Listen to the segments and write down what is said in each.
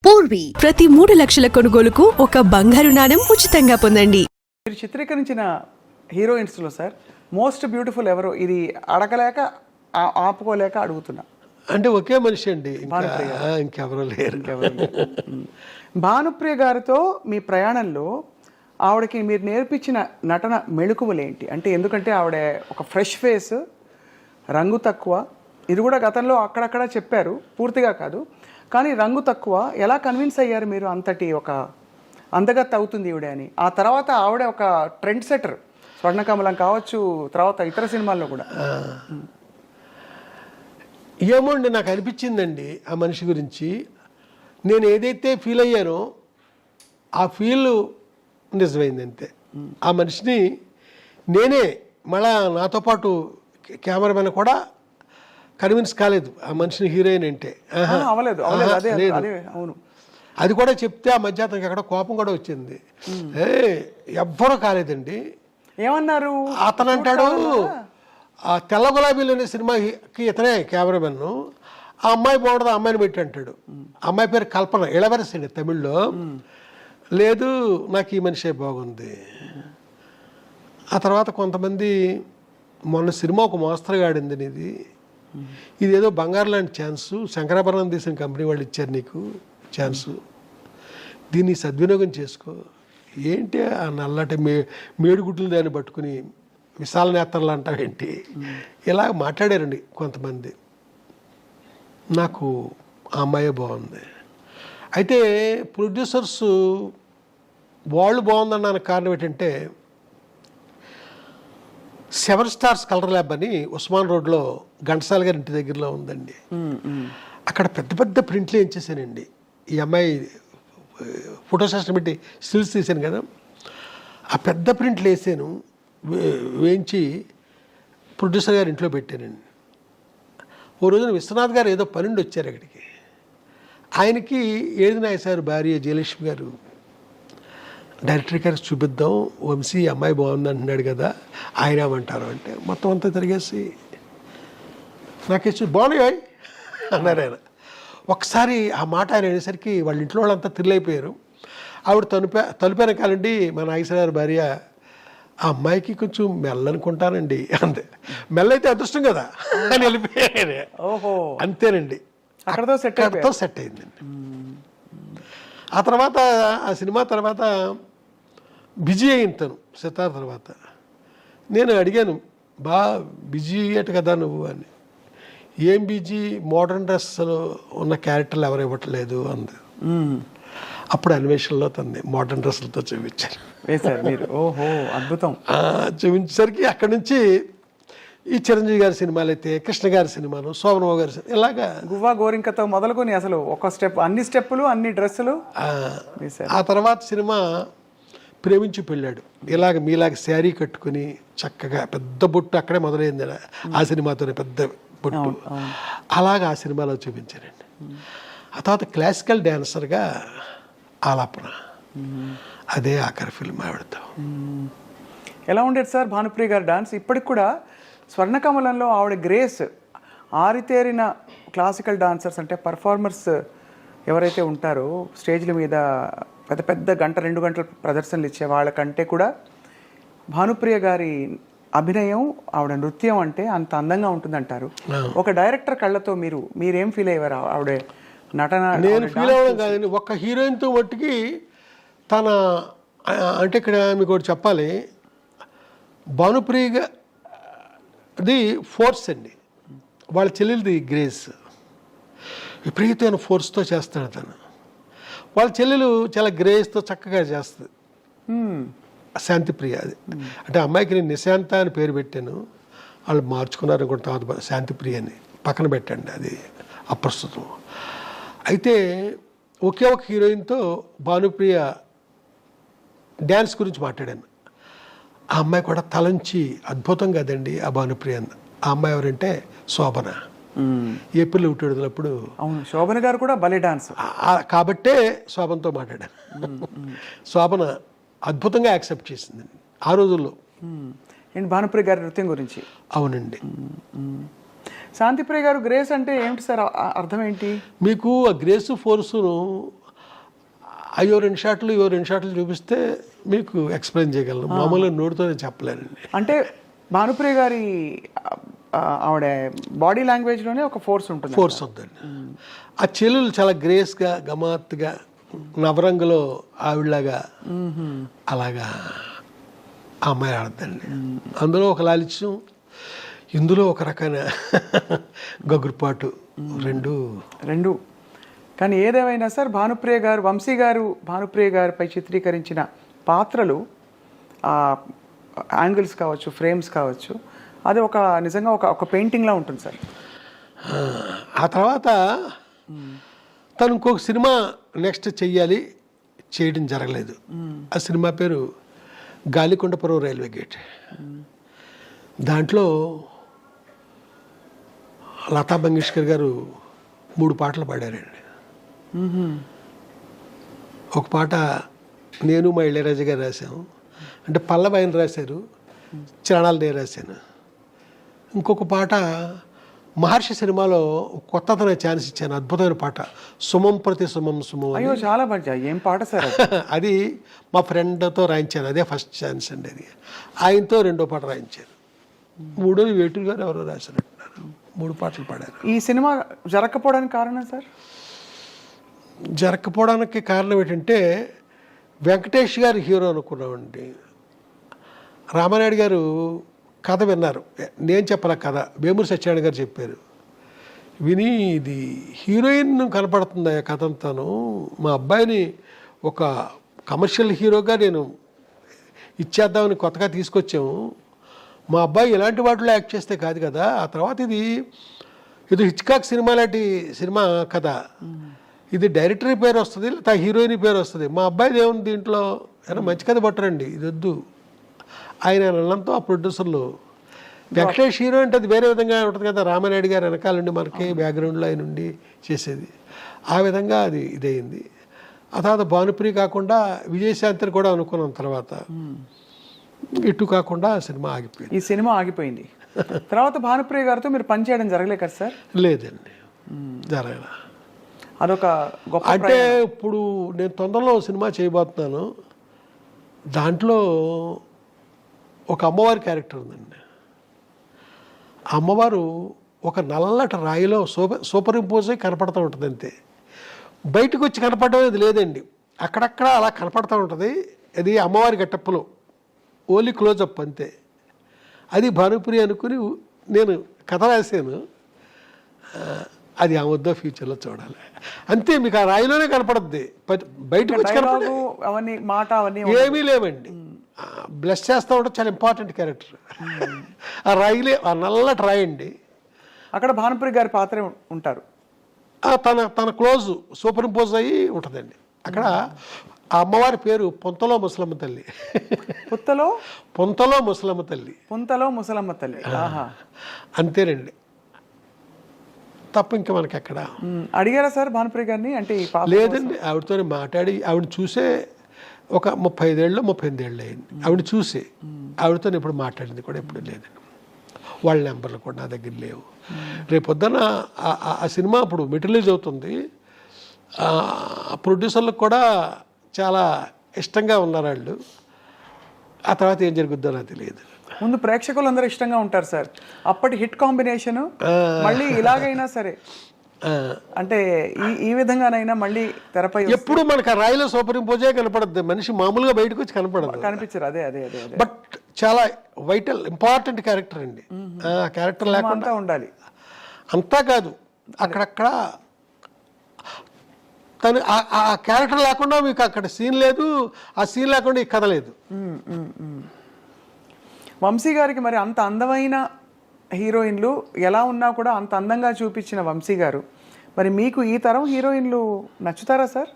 పూర్వీ ప్రతి 3 లక్షల కొనుగోలుకు ఒక బంగారు నాణెం ఉచితంగా పొందండి. మీరు చిత్రీకరించిన హీరోయిన్స్లో సార్ మోస్ట్ బ్యూటిఫుల్ ఎవరు? ఇది అడగలేక ఆపుకోలేక అడుగుతున్నా. అంటే ఒకే మనిషి అండి, ఇంకెవరూ లేరు. భానుప్రియ గారితో మీ ప్రయాణంలో ఆవిడకి మీరు నేర్పించిన నటన మెళుకువలేంటి? అంటే ఎందుకంటే ఆవిడ ఒక ఫ్రెష్ ఫేస్, రంగు తక్కువ, ఇది కూడా గతంలో అక్కడక్కడ చెప్పారు, పూర్తిగా కాదు, కానీ రంగు తక్కువ. ఎలా కన్విన్స్ అయ్యారు మీరు అంతటి ఒక అందగత్తె అవుతుంది ఈవిడ అని? ఆ తర్వాత ఆవిడ ఒక ట్రెండ్ సెటర్, స్వర్ణకమలం కావచ్చు, తర్వాత ఇతర సినిమాల్లో కూడా. ఏమోండి, నాకు అనిపించిందండి ఆ మనిషి గురించి. నేను ఏదైతే ఫీల్ అయ్యానో ఆ ఫీల్ నిజమైంది అంతే. ఆ మనిషిని నేనే మళ్ళా నాతో పాటు కెమెరామెన్ కూడా కన్విన్స్ కాలేదు ఆ మనిషిని హీరోయిన్ అంటే. అవును, అది కూడా చెప్తే ఆ మధ్య అతనికి అక్కడ కోపం కూడా వచ్చింది. ఎవ్వరూ కాలేదండి. ఏమన్నారు? అతను అంటాడు, ఆ తెల్ల గులాబీలు అనే సినిమాకి ఇతనే కెమెరామెన్, ఆ అమ్మాయి బాగుంటుంది, ఆ అమ్మాయిని పెట్టి అంటాడు. అమ్మాయి పేరు కల్పన, ఇళవరసి అండి తమిళ్లో. లేదు, నాకు ఈ మనిషే బాగుంది. ఆ తర్వాత కొంతమంది మొన్న సినిమా ఒక మోస్తరుగా ఆడింది, ఇది ఏదో బంగారు లాంటి ఛాన్సు, శంకరాభరణం తీసిన కంపెనీ వాళ్ళు ఇచ్చారు నీకు ఛాన్సు, దీన్ని సద్వినియోగం చేసుకో. ఏంటి ఆ నల్లటి మేడుగుడ్లు దాన్ని పట్టుకుని విశాల నేత్రలు అంటావేంటి? ఇలా మాట్లాడారండి కొంతమంది. నాకు ఆ అమ్మాయే బాగుంది. అయితే ప్రొడ్యూసర్స్ వాళ్ళు బాగుందన్నానికి కారణం ఏంటంటే, 7 స్టార్స్ కలర్ ల్యాబ్ అని ఉస్మాన్ రోడ్లో ఘంటసాల గారి ఇంటి దగ్గరలో ఉందండి. అక్కడ పెద్ద పెద్ద ప్రింట్లు వేయించేసానండి. ఈ అమ్మాయి ఫోటో సెషన్ పెట్టి స్టిల్స్ తీసాను కదా, ఆ పెద్ద ప్రింట్లు వేసాను, వేయించి ప్రొడ్యూసర్ గారి ఇంట్లో పెట్టానండి. ఓ రోజున విశ్వనాథ్ గారు ఏదో పనుండి వచ్చారు అక్కడికి. ఆయనకి ఏది నాయసారు భార్య జయలక్ష్మి గారు, డైరెక్టర్ గారికి చూపిద్దాం, వంశీ అమ్మాయి బాగుంది అంటున్నాడు కదా, ఆయన ఏమంటారు అంటే మొత్తం అంతా తిరిగేసి నాకేసి బాగున్నాయి అన్నారు ఆయన. ఒకసారి ఆ మాట ఆయన అనేసరికి వాళ్ళ ఇంట్లో వాళ్ళంతా థ్రిల్ ఆవిడ తలుపు వెనకాలండి మా నాగేశ్వర గారి భార్య, ఆ అమ్మాయికి కొంచెం మెల్లనుకుంటానండి అంతే. మెల్లైతే అదృష్టం కదా అని వెళ్ళిపోయాను. ఓహో, అంతేనండి, అక్కడతో సెట్ అయిందండి. ఆ తర్వాత ఆ సినిమా తర్వాత బిజీ అయింది తను. సితార్ తర్వాత నేను అడిగాను, బిజీ అయ్యాట కదా నువ్వు అని. ఏం బిజీ, మోడర్న్ డ్రెస్లో ఉన్న క్యారెక్టర్లు ఎవరు ఇవ్వట్లేదు అంది. అప్పుడు అన్వేషణలో తనని మోడర్న్ డ్రెస్సులతో చూపించాను. ఓహో, అద్భుతం. చూపించేసరికి అక్కడి నుంచి ఈ చిరంజీవి గారి సినిమాలు అయితే, కృష్ణ గారి సినిమాలు, శోభనబాబు గారి సినిమా, ఇలాగా గువ్వా గోరింకతో మొదలుకొని అసలు ఒక స్టెప్, అన్ని స్టెప్పులు, అన్ని డ్రెస్సులు. ఆ తర్వాత సినిమా ప్రేమించి పెళ్ళాడు. ఇలాగ మీలాగ శారీ కట్టుకుని చక్కగా పెద్ద బొట్టు అక్కడే మొదలైంది ఆ సినిమాతోనే, పెద్ద బొట్టు. అలాగా ఆ సినిమాలో చూపించానండి. ఆ తర్వాత క్లాసికల్ డ్యాన్సర్గా ఆలాపన, అదే ఆఖరి ఫిల్మ్ ఆవిడతో. ఎలా ఉండేది సార్ భానుప్రియ గారి డాన్స్? ఇప్పటికి కూడా స్వర్ణకమలంలో ఆవిడ గ్రేస్, ఆరితేరిన క్లాసికల్ డాన్సర్స్ అంటే పర్ఫార్మర్స్ ఎవరైతే ఉంటారో స్టేజ్ల మీద పెద్ద పెద్ద 1-2 గంటల ప్రదర్శనలు ఇచ్చే వాళ్ళకంటే కూడా భానుప్రియ గారి అభినయం, ఆవిడ నృత్యం అంటే అంత అందంగా ఉంటుందంటారు. ఒక డైరెక్టర్ కళ్ళతో మీరేం ఫీల్ అయ్యారు ఆవిడ నటన? నేను ఫీల్ అవ్వడం కాదండి, ఒక్క హీరోయిన్తో మట్టుకి తన, అంటే ఇక్కడ మీకు ఒకటి చెప్పాలి, భానుప్రియ అది ఫోర్స్ అండి, వాళ్ళ చెల్లెలది గ్రేస్. విపరీతమైన ఫోర్స్తో చేస్తాడు తను. వాళ్ళ చెల్లెలు చాలా గ్రేస్తో చక్కగా చేస్తుంది, శాంతిప్రియ. అది అంటే అమ్మాయికి నేను నిశాంత అని పేరు పెట్టాను, వాళ్ళు మార్చుకున్నారు అనుకుంటా, తర్వాత శాంతిప్రియ అని పక్కన పెట్టండి, అది అప్రస్తుతం. అయితే ఒకే ఒక హీరోయిన్తో భానుప్రియ డ్యాన్స్ గురించి మాట్లాడాను. ఆ అమ్మాయి కూడా తలంచి అద్భుతం కదండి ఆ భానుప్రియ. ఆ అమ్మాయి ఎవరంటే శోభన, ఏప్రిల్ 1 విడుదలప్పుడు. అవును, శోభన గారు కూడా భలే డాన్స్ కాబట్టే శోభనతో మాట్లాడాను. శోభన అద్భుతంగా యాక్సెప్ట్ చేసిందండి ఆ రోజుల్లో. ఏంటి భానుప్రియ గారి నృత్యం గురించి? అవునండి. శాంతిప్రియ గారు గ్రేస్ అంటే ఏమిటి సార్, అర్థం ఏంటి? మీకు ఆ గ్రేస్ ఫోర్సును అయ్యో 2 షాట్లు చూపిస్తే మీకు ఎక్స్ప్లెయిన్ చేయగలను, మామూలుగా నోటితోనే చెప్పలేనండి. అంటే భానుప్రియ గారి ఆవిడ బాడీ లాంగ్వేజ్లోనే ఒక ఫోర్స్ ఉంటుందండి. ఆ చెల్లెలు చాలా గ్రేస్గా గమ్మత్తుగా నవరంగులో ఆవిడలాగా అలాగా ఆ అమ్మాయి ఆడద్దండి. అందులో ఒక లాలిత్యం, ఇందులో ఒక రకమైన గగురుపాటు, రెండు. కానీ ఏదేమైనా సార్ భానుప్రియ గారు, వంశీ గారు భానుప్రియ గారిపై చిత్రీకరించిన పాత్రలు, యాంగిల్స్ కావచ్చు, ఫ్రేమ్స్ కావచ్చు, అది ఒక నిజంగా ఒక పెయింటింగ్లా ఉంటుంది సార్. ఆ తర్వాత తను ఇంకొక సినిమా నెక్స్ట్ చేయడం జరగలేదు. ఆ సినిమా పేరు గాలికొండపురం రైల్వే గేట్. దాంట్లో లతా మంగేష్కర్ గారు 3 పాటలు పాడారండి. ఒక పాట నేను మా ఇళయరాజా గారు రాశాము, అంటే పల్లవి ఆయన రాశారు, చరణాలు నేను రాశాను. ఇంకొక పాట మహర్షి సినిమాలో కొత్తతనే ఛాన్స్ ఇచ్చాను, అద్భుతమైన పాట, సుమం ప్రతి సుమం సుమం. అయ్యో చాలా మంచి, ఏం పాట సార్ అది మా ఫ్రెండ్తో రాయించాను, అదే ఫస్ట్ ఛాన్స్ అండి. అది ఆయనతో 2వ పాట రాయించాను. 3వ వేటూరు గారు ఎవరో రాశారంటున్నారు. 3 పాటలు పాడారు. ఈ సినిమా జరగకపోవడానికి కారణం సార్? జరగకపోవడానికి కారణం ఏంటంటే వెంకటేష్ గారు హీరో అనుకున్నామండి. రామానాయుడు గారు కథ విన్నారు, నేను చెప్పలే కథ, వేమూరి సత్యనారాయణ గారు చెప్పారు. విని ఇది హీరోయిన్ కనపడుతుంది ఆ కథ అంతాను, మా అబ్బాయిని ఒక కమర్షియల్ హీరోగా నేను ఇచ్చేద్దామని కొత్తగా తీసుకొచ్చాము, మా అబ్బాయి ఇలాంటి వాటిలో యాక్ట్ చేస్తే కాదు కదా. ఆ తర్వాత ఇది హిచ్కాక్ సినిమా లాంటి సినిమా కథ, ఇది డైరెక్టర్ పేరు వస్తుంది, లేదా హీరోయిన్ పేరు వస్తుంది, మా అబ్బాయిది ఏముంది దీంట్లో, ఏమైనా మంచి కథ పట్టరండి, ఇది వద్దు ఆయన అన్నంతో ఆ ప్రొడ్యూసర్లు. వెంకటేష్ హీరో అంటే అది వేరే విధంగా ఉంటుంది కదా, రామానాయుడు గారు వెనకాల నుండి మనకి బ్యాక్గ్రౌండ్లో ఆయన నుండి చేసేది, ఆ విధంగా అది ఇదయింది. ఆ తర్వాత భానుప్రియ కాకుండా విజయశాంతిని కూడా అనుకున్నాం. తర్వాత ఇటు కాకుండా సినిమా ఆగిపోయింది. ఈ సినిమా ఆగిపోయింది. తర్వాత భానుప్రియ గారితో మీరు పనిచేయడం జరగలే కదా సార్? లేదండి, జరగల. అదొక గొప్ప. అంటే ఇప్పుడు నేను తొందరలో సినిమా చేయబోతున్నాను, దాంట్లో ఒక అమ్మవారి క్యారెక్టర్ ఉందండి. అమ్మవారు ఒక నల్లటి రాయిలో సూపర్ ఇంపోజ్ అయి కనపడుతూ ఉంటుంది అంతే, బయటకు వచ్చి కనపడడం అది లేదండి, అక్కడక్కడ అలా కనపడుతూ ఉంటుంది. అది అమ్మవారి గెటప్పులో ఓన్లీ క్లోజప్ అంతే. అది భానుప్రియ అనుకుని నేను కథ రాశాను, అది ఆ వద్ద ఫ్యూచర్లో చూడాలి అంతే. మీకు ఆ రాయిలోనే కనపడుద్ది, బయటకు వచ్చి అవన్నీ ఏమీ లేవండి. బ్లెస్ చేస్తూ ఉంటే చాలా ఇంపార్టెంట్ క్యారెక్టర్. ఆ రాయిలే, ఆ నల్లటి రాయి అండి, అక్కడ భానుప్రియ గారి పాత్ర ఉంటారు. తన క్లోజ్ సూపర్ ఇంపోజ్ అయ్యి ఉంటుందండి. అక్కడ ఆ అమ్మవారి పేరు పొంతలో ముసలమ్మ తల్లి. పొంతలో ముసలమ్మ తల్లి. అంతేనండి, తప్ప ఇంకా మనకి ఎక్కడ. అడిగారా సార్ భానుప్రియ గారిని? అంటే లేదండి, ఆవిడతో మాట్లాడి ఆవిడ చూసే ఒక 35 ఏళ్ళు 38 ఏళ్ళు అయింది ఆవిడ చూసి. ఆవిడతో ఎప్పుడు మాట్లాడింది కూడా ఎప్పుడు లేదండి. వాళ్ళ నెంబర్లు కూడా నా దగ్గర లేవు. రేపొద్దున ఆ సినిమా అప్పుడు మెటీరియలైజ్ అవుతుంది, ప్రొడ్యూసర్లకు కూడా చాలా ఇష్టంగా ఉన్నారు వాళ్ళు. ఆ తర్వాత ఏం జరుగుద్దో నాకు తెలియదు. ముందు ప్రేక్షకులు అందరూ ఇష్టంగా ఉంటారు సార్, అప్పటి హిట్ కాంబినేషన్ మళ్ళీ ఇలాగైనా సరే, అంటే ఈ విధంగానైనా మళ్ళీ తెరపై ఎప్పుడు మనకు ఆ రాయిలో సూపర్ ఇంపోజే కనపడద్దు, మనిషి మామూలుగా బయటకు వచ్చి కనిపించారు. అదే బట్ చాలా వైటల్ ఇంపార్టెంట్ క్యారెక్టర్ అండి. ఆ క్యారెక్టర్ లేకుండా ఉండాలి. అంతా కాదు, అక్కడక్కడ తను ఆ క్యారెక్టర్ లేకుండా మీకు అక్కడ సీన్ లేదు, ఆ సీన్ లేకుండా ఈ కథ లేదు. వంశీ గారికి మరి అంత అందమైన హీరోయిన్లు ఎలా ఉన్నా కూడా అంత అందంగా చూపించిన వంశీ గారు, మరి మీకు ఈ తరం హీరోయిన్లు నచ్చుతారా సార్?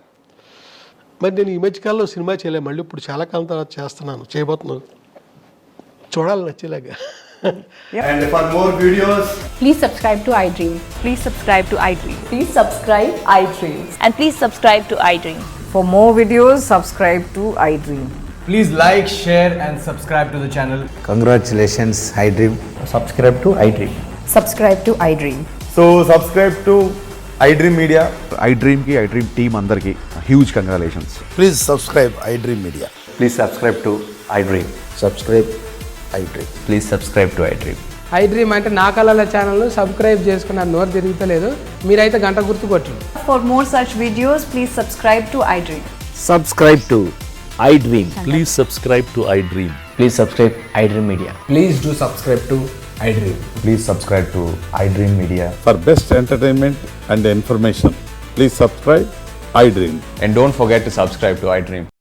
మరి నేను ఈ మధ్యకాలంలో సినిమా చేయలేము, మళ్ళీ ఇప్పుడు చాలా కాలం తర్వాత చేయబోతున్నాను, చూడాలి నచ్చేలాగా. And for more videos, please subscribe to iDream. Please subscribe to iDream. Please subscribe iDream. And please subscribe to iDream. For more videos, subscribe to iDream. please like, share and subscribe to the channel. Congratulations, iDream. Subscribe to iDream. Subscribe to iDream. So subscribe to iDream Media. ఐ డ్రీమ్కి iDream team అందరికీ huge congratulations. Please subscribe iDream Media. Please subscribe to iDream. Subscribe iDream. Please subscribe to iDream. IDream అంటే నా కళల ఛానల్ను subscribe చేసుకున్న నోరు తిరుగుతలేదు, మీరైతే గంట గుర్తు కొట్టు. For more such videos, please subscribe to iDream. Subscribe to iDream. Please subscribe to iDream. Please subscribe I dream media. Please do subscribe to iDream. Please subscribe to iDream media. For best entertainment and information please subscribe I dream. And don't forget to subscribe to I dream.